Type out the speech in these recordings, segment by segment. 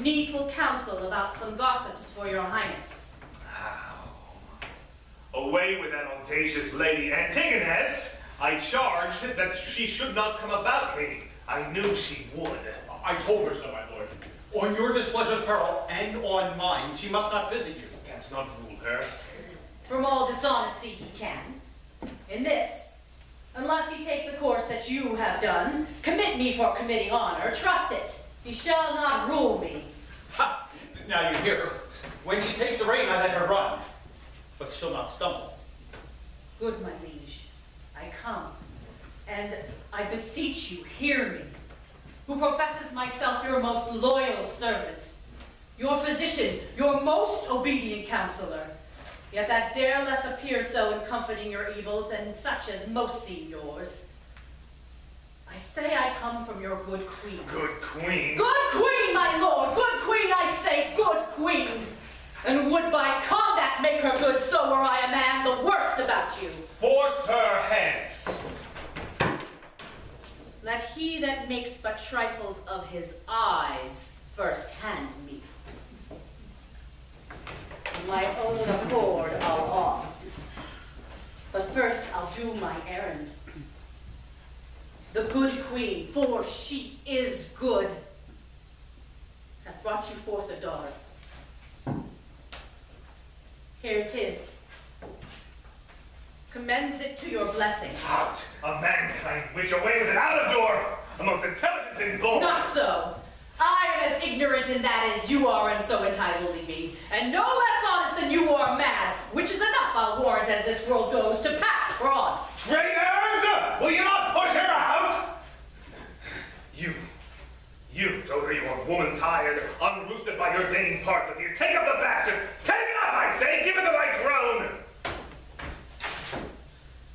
needful counsel about some gossips for your highness. How? Away with that audacious lady Antigonus! I charged that she should not come about me. I knew she would. I told her so, my lord. On your displeasure's peril, and on mine, she must not visit you. Canst not rule her. From all dishonesty he can. In this, unless he take the course that you have done, commit me for committing honor, trust it, he shall not rule me. Ha! Now you hear her. When she takes the rein, I let her run. But she'll not stumble. Good, my liege, I come, and I beseech you, hear me, who professes myself your most loyal servant, your physician, your most obedient counselor, yet that dare less appear so in comforting your evils than such as most seem yours. I say I come from your good queen. Good queen? Good queen, my lord! Good queen, I say, good queen! And would by combat make her good, so were I a man the worst about you. Force her hence. Let he that makes but trifles of his eyes first hand me. Of my own accord I'll off. But first I'll do my errand. The good queen, for she is good, hath brought you forth a daughter. Here it is. Commends it to your blessing. Out, a mankind witch, away with it, out of door! A most intelligent in bold. Not so. I am as ignorant in that as you are in so entitling me, and no less honest than you are mad, which is enough, I'll warrant, as this world goes, to pass for honest. Traitors! Will you not push her out? You, daughter, you are woman tired, unroosted by your Dane part with you. Take up the bastard! Take it up, I say! Give it to thy crone!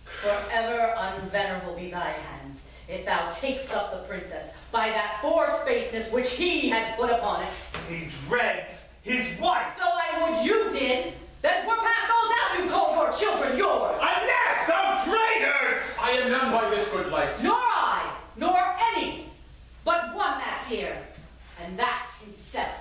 Forever unvenerable be thy hands, if thou takest up the princess by that forced baseness which he has put upon it. He dreads his wife! So I would you did, then 'twere past all doubt you call your children yours. A nest of traitors! I am none by this good light. Nor I, nor any, but one that's here, and that's himself.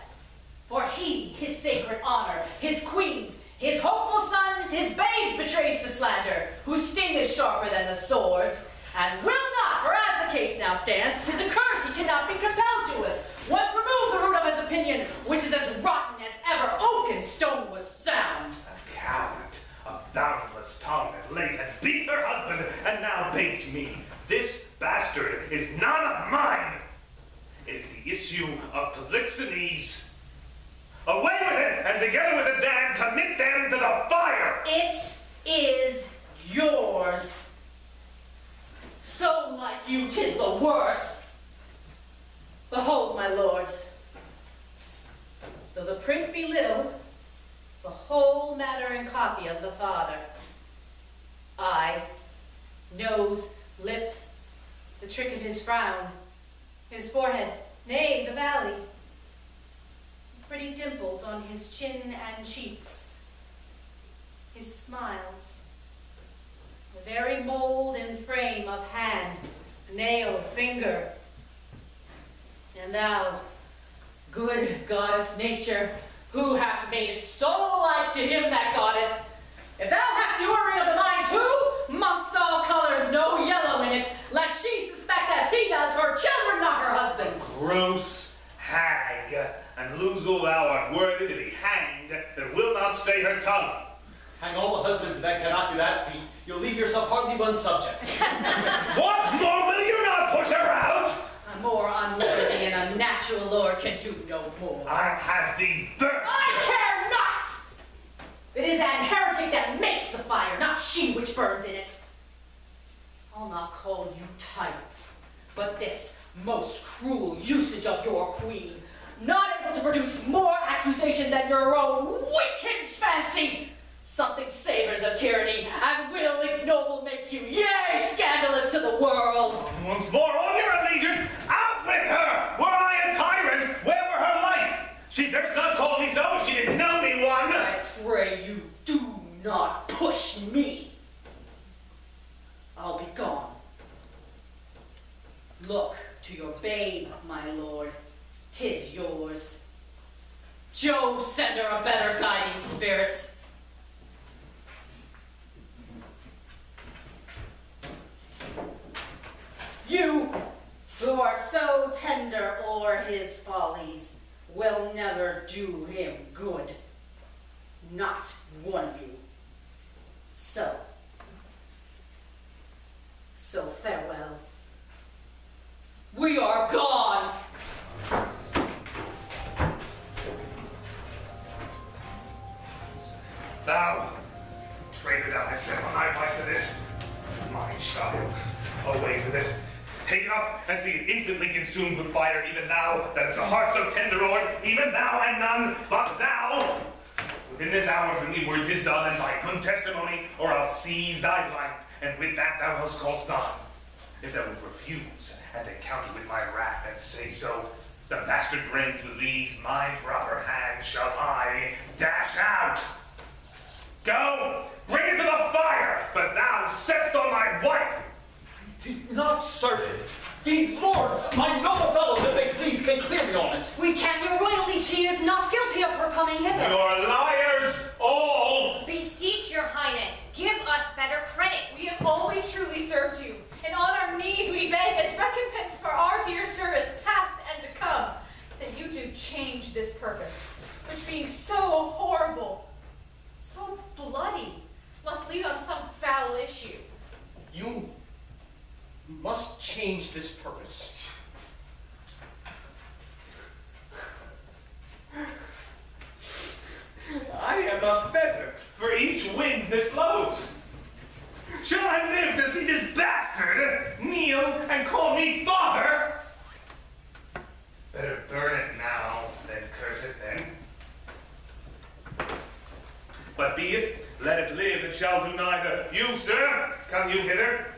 For he, his sacred honor, his queens, his hopeful sons, his babes betrays to slander, whose sting is sharper than the swords, and will not, for as the case now stands, 'tis a curse he cannot be compelled to it. Once remove the root of his opinion, which is as rotten as ever oak and stone was sound. A coward, a boundless tongue that late had beat her husband, and now baits me. This bastard is none of mine. It is the issue of Polixenes. Away with it, and together with the damned, commit them to the fire! It is yours. So like you, 'tis the worse. Behold, my lords, though the print be little, the whole matter and copy of the father. Eye, nose, lip, the trick of his frown, his forehead, nay, the valley, pretty dimples on his chin and cheeks, his smiles, the very mold and frame of hand, nail, finger. And thou, good goddess nature, who hath made it so like to him that got it, if thou hast the ordering of the mind too, mongst all colors no yellow in it, lest she suspect as he does her children, not her husbands. Gross hag, and lose all thou art worthy to be hanged that will not stay her tongue. Hang all the husbands that cannot do that feat. You'll leave yourself hardly one subject. Once more, will you not push her out? A more unworthy and unnatural lord can do no more. I have thee burnt. I care not! It is an heretic that makes the fire, not she which burns in it. I'll not call you tyrant, but this most cruel usage of your queen, not able to produce more accusation than your own wicked fancy. Something savors of tyranny, and will ignoble make you, yea, scandalous to the world. Once more on your allegiance, out with her! Were I a tyrant, where were her life? She durst not call me so if she didn't know me one. I pray you do not push me. I'll be gone. Look to your babe, my lord. 'Tis yours. Jove send her a better guiding spirit. You, who are so tender o'er his follies, will never do him good. Not one of you. So farewell. We are gone. Thou, traitor, thou hast set my life to this. My child, away with it. Take it up and see it instantly consumed with fire, even thou, that is the heart so tender o'er, even thou and none but thou. Within this hour bring me word 'tis done, and by good testimony, or I'll seize thy life, and with that thou else call'st none. If thou wilt refuse, and encounter with my wrath, and say so, the bastard brain to these my proper hand shall I dash out. Go, bring it to the fire, but thou setst on my wife. Did not serve it. These lords, my noble fellows, if they please, can clear me on it. We can, your royally, she is not guilty of her coming hither. You're liars, all. Beseech your highness, give us better credit. We have always truly served you, and on our knees we beg as recompense for our dear service, past and to come, that you do change this purpose, which being so horrible, so bloody, must lead on some foul issue. You must change this purpose. I am a feather for each wind that blows. Shall I live to see this bastard kneel and call me father? Better burn it now than curse it then. But be it, let it live, it shall do neither. You, sir, come you hither.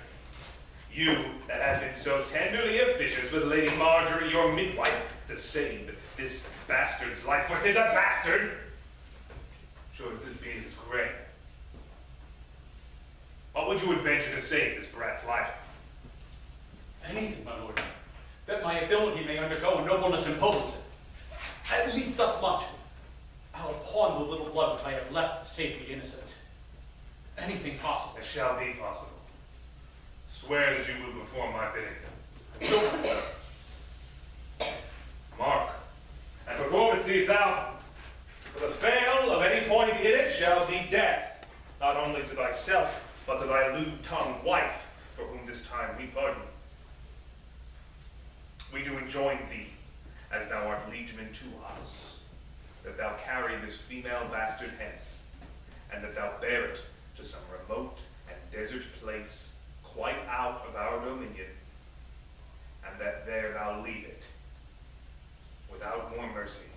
You that have been so tenderly officious with Lady Marjorie, your midwife, to save this bastard's life, for 'tis a bastard. Sure as this being is great. What would you adventure to save this brat's life? Anything, my lord, that my ability may undergo and nobleness impose. At least thus much. I'll pawn the little blood which I have left to save the innocent. Anything possible. It shall be possible. Swear that you will perform my bidding. Sure. Mark, and perform it, seest thou. For the fail of any point in it shall be death, not only to thyself, but to thy lewd-tongued wife, for whom this time we pardon. We do enjoin thee, as thou art liegeman to us, that thou carry this female bastard hence, and that thou bear it to some remote and desert place, quite out of our dominion, and that there thou leave it, without more mercy,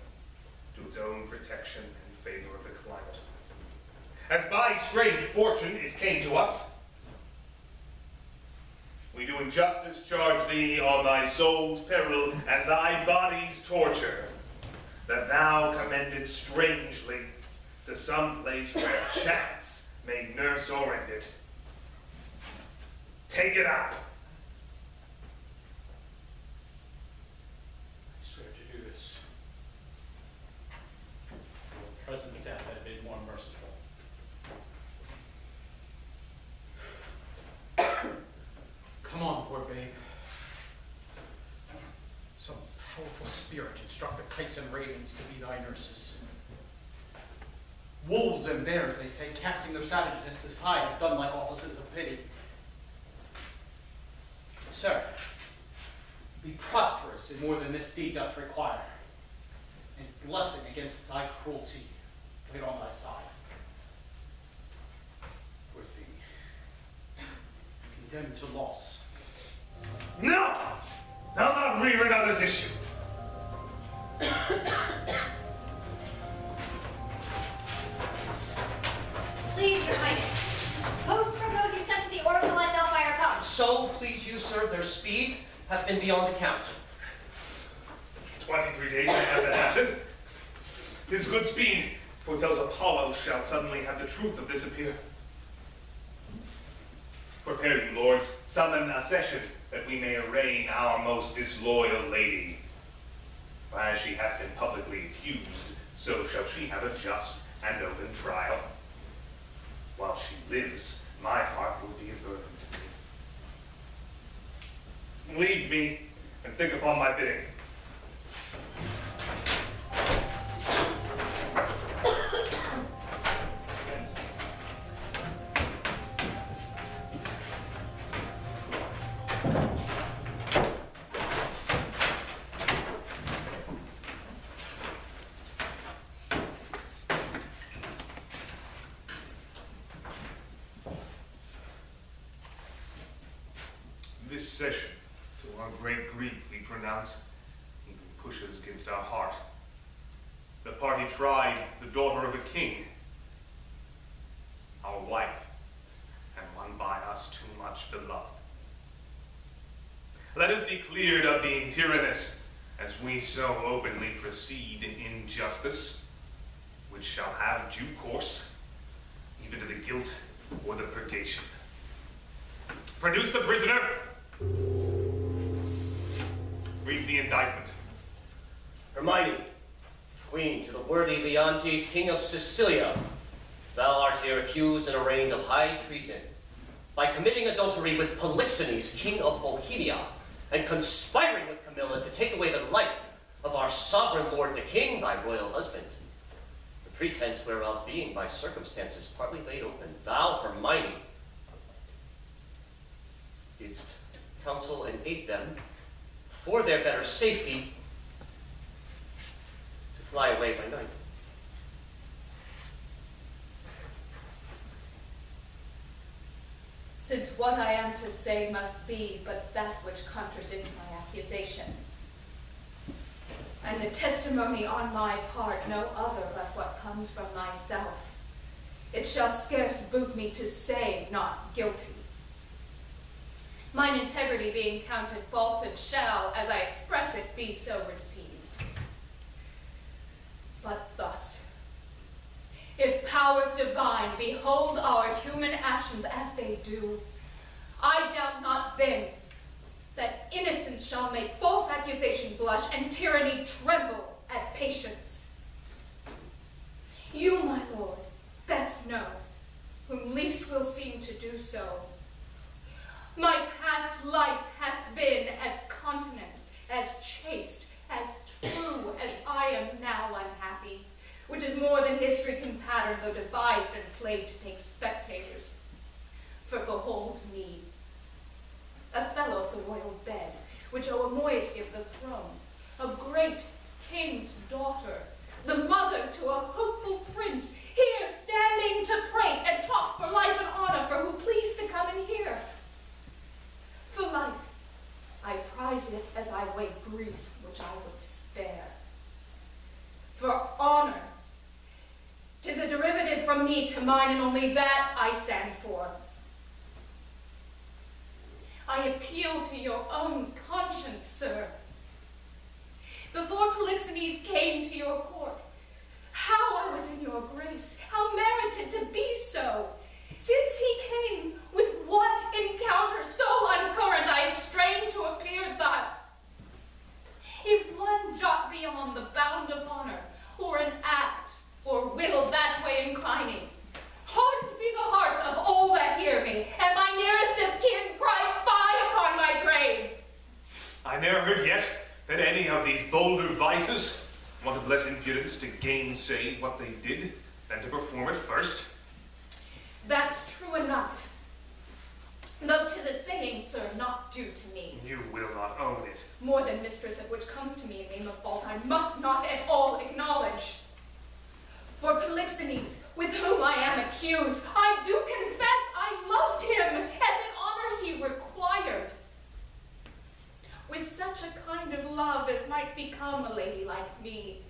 to its own protection and favor of the climate. As by strange fortune it came to us, we do in justice charge thee on thy soul's peril and thy body's torture, that thou commend it strangely to some place where chance may nurse or end it. Take it up. I swear to do this. Your present death had been more merciful. Come on, poor babe. Some powerful spirit instruct the kites and ravens to be thy nurses. Wolves and bears, they say, casting their savageness aside, have done like offices of pity. Sir, be prosperous in more than this deed doth require, and blessing against thy cruelty laid on thy side. Poor thing, condemned to loss. No! I'll not rear another's issue. Please, your highness. Posts from those you sent to the oracle at Delphi are come. So, please you, sir, their speed hath been beyond account. 23 days I have been absent. 'Tis good speed, foretells Apollo shall suddenly have the truth of this appear. Prepare you, lords, summon a session, that we may arraign our most disloyal lady. For as she hath been publicly accused, so she have a just and open trial. While she lives, my heart will be a burden to me. Leave me and think upon my bidding. This session, to our great grief, we pronounce, even pushes against our heart. The party tried the daughter of a king, our wife, and one by us too much beloved. Let us be cleared of being tyrannous, as we so openly proceed in injustice, which shall have due course, even to the guilt or the purgation. Produce the prisoner. Read the indictment. Hermione, Queen to the worthy Leontes, King of Sicilia, thou art here accused and arraigned of high treason by committing adultery with Polixenes, King of Bohemia, and conspiring with Camilla to take away the life of our sovereign lord the king, thy royal husband. The pretense whereof being by circumstances partly laid open, thou, Hermione, didst counsel and aid them for their better safety to fly away by night. Since what I am to say must be but that which contradicts my accusation, and the testimony on my part no other but what comes from myself, it shall scarce boot me to say not guilty. Mine integrity being counted falsehood shall, as I express it, be so received. But thus, if powers divine behold our human actions as they do, I doubt not then that innocence shall make false accusation blush and tyranny tremble at patience. You, my lord, best know, whom least will seem to do so. My past life hath been as continent, as chaste, as true as I am now unhappy, which is more than history can pattern, though devised and played to take spectators. For behold me, a fellow of the royal bed, which owe a moiety of the throne, a great king's daughter, the mother to a hopeful prince, here standing to prate and talk for life and honor for who please to come and hear. For life, I prize it as I weigh grief which I would spare. For honor, 'tis a derivative from me to mine, and only that I stand for. I appeal to your own conscience, sir. Before Polixenes came to your court, how I was in your grace, how merited to be so. Since he came, with what encounter so uncurrent I am strained to appear thus. If one jot beyond the bound of honor, or an act or will that way inclining, hardened be the hearts of all that hear me, and my nearest of kin cry fie upon my grave. I ne'er heard yet that any of these bolder vices wanted less impudence to gainsay what they did than to perform it first. That's true enough. Though 'tis a saying, sir, not due to me. You will not own it. More than mistress of which comes to me a name of fault I must not at all acknowledge. For Polixenes, with whom I am accused, I do confess I loved him as an honor he required. With such a kind of love as might become a lady like me.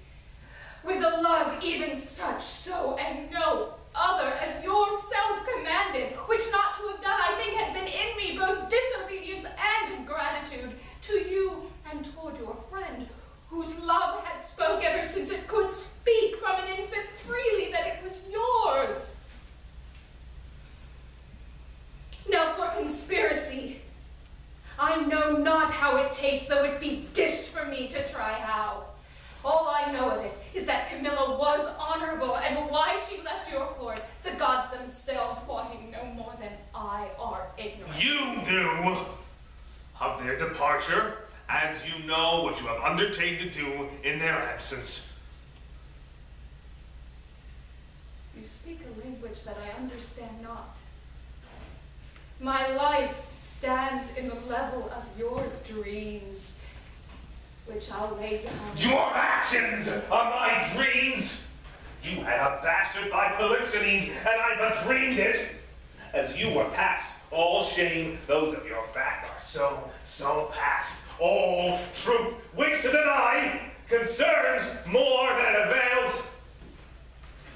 With a love even such, so, and no other as yourself commanded, which not to have done I think had been in me both disobedience and ingratitude to you and toward your friend, whose love had spoke ever since it could speak from an infant freely that it was yours. Now for conspiracy, I know not how it tastes, though it be dished for me to try how. All I know of it is that Camilla was on undertake to do in their absence. You speak a language that I understand not. My life stands in the level of your dreams, which I'll lay down. Your actions are my dreams! You had a bastard by Polixenes, and I but dreamed it. As you were past all shame, those of your fact are so past all truth, which to deny concerns more than it avails.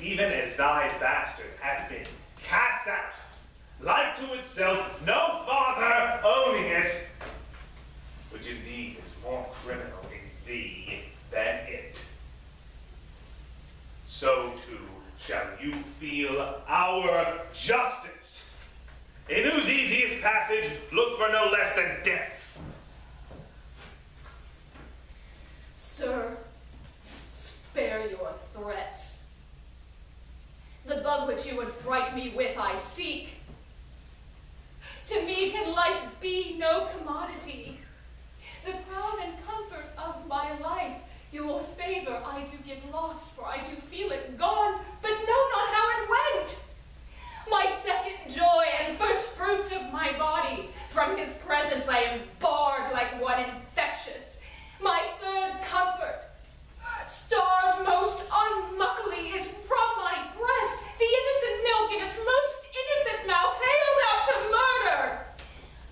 Even as thy bastard hath been cast out, like to itself, no father owning it, which indeed is more criminal in thee than it. So too shall you feel our justice, in whose easiest passage look for no less than death. Sir, spare your threats. The bug which you would fright me with I seek. To me can life be no commodity. The crown and comfort of my life your favor I do get lost, for I do feel it gone, but know not how it went. My second joy and first fruits of my body, from his presence I am barred like one infectious. My third comfort, starved most unluckily, is from my breast, the innocent milk in its most innocent mouth, hailed out to murder.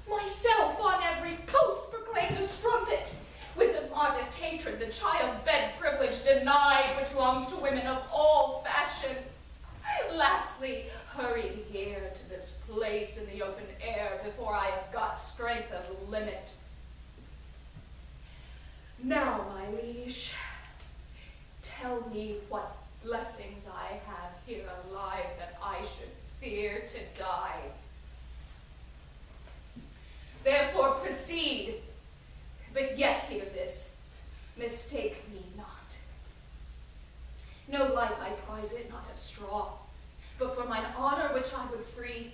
Myself on every post proclaimed a strumpet, with the modest hatred the child-bed privilege denied, which longs to women of all fashion. Lastly, hurried here to this place in the open air before I have got strength of limit. Now, my liege, tell me what blessings I have here alive that I should fear to die. Therefore proceed, but yet hear this, mistake me not. No life I prize it, not a straw, but for mine honor which I would free.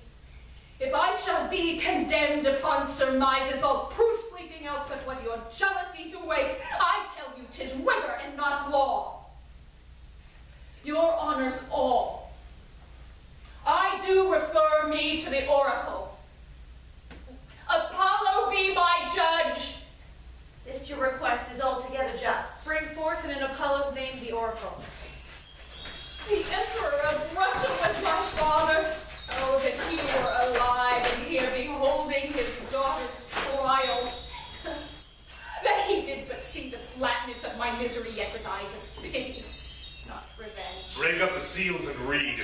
If I shall be condemned upon surmises, all proof sleeping else but what your jealousies awake, I tell you 'tis rigor and not law. Your honors all, I do refer me to the oracle. Apollo be my judge. This your request is altogether just. Bring forth and in Apollo's name the oracle. The Emperor of Russia was my father. Oh, that he were alive and here beholding his daughter's trial. That he did but see the flatness of my misery, yet with eyes of pity, not revenge. Break up the seals and read.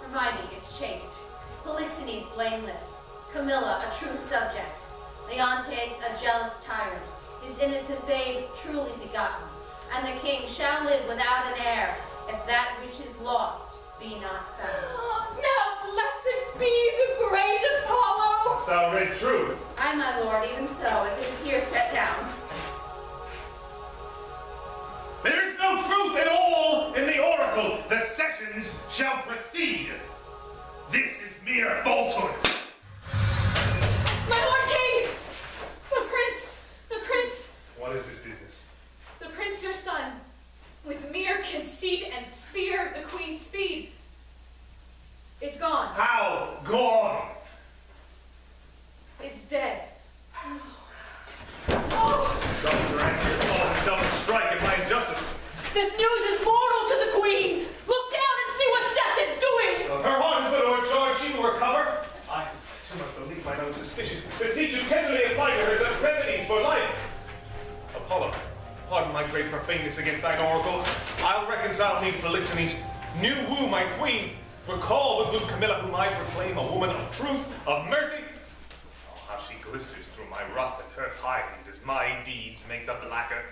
Hermione is chaste, Polixenes blameless, Camilla a true subject, Leontes a jealous tyrant, his innocent babe truly begotten, and the king shall live without an heir, if that which is lost be not found. Now blessed be the great Apollo! Hast thou read true? Aye, my lord, even so, as it is here set down. There is no truth at all in the oracle. The sessions shall proceed. This is mere falsehood. My lord king! The prince! What is this business? The prince your son, with mere conceit and fear of the queen's speed, is gone, How? Gone. is dead. Oh, Gods are angry to call himself a strike at my injustice. this news is mortal to the queen! Look down and see what death is doing! Her heart, my lord, charge she will recover. I too much believe my own suspicion. Beseech you tenderly apply to her such remedies for life. Apollo, pardon my great profaneness against thine oracle. I'll reconcile me to Polixenes. New woo my queen. Recall the good Camilla, whom I proclaim a woman of truth, of mercy. Oh, how she glisters through my rust, and her hide as my deeds make the blacker.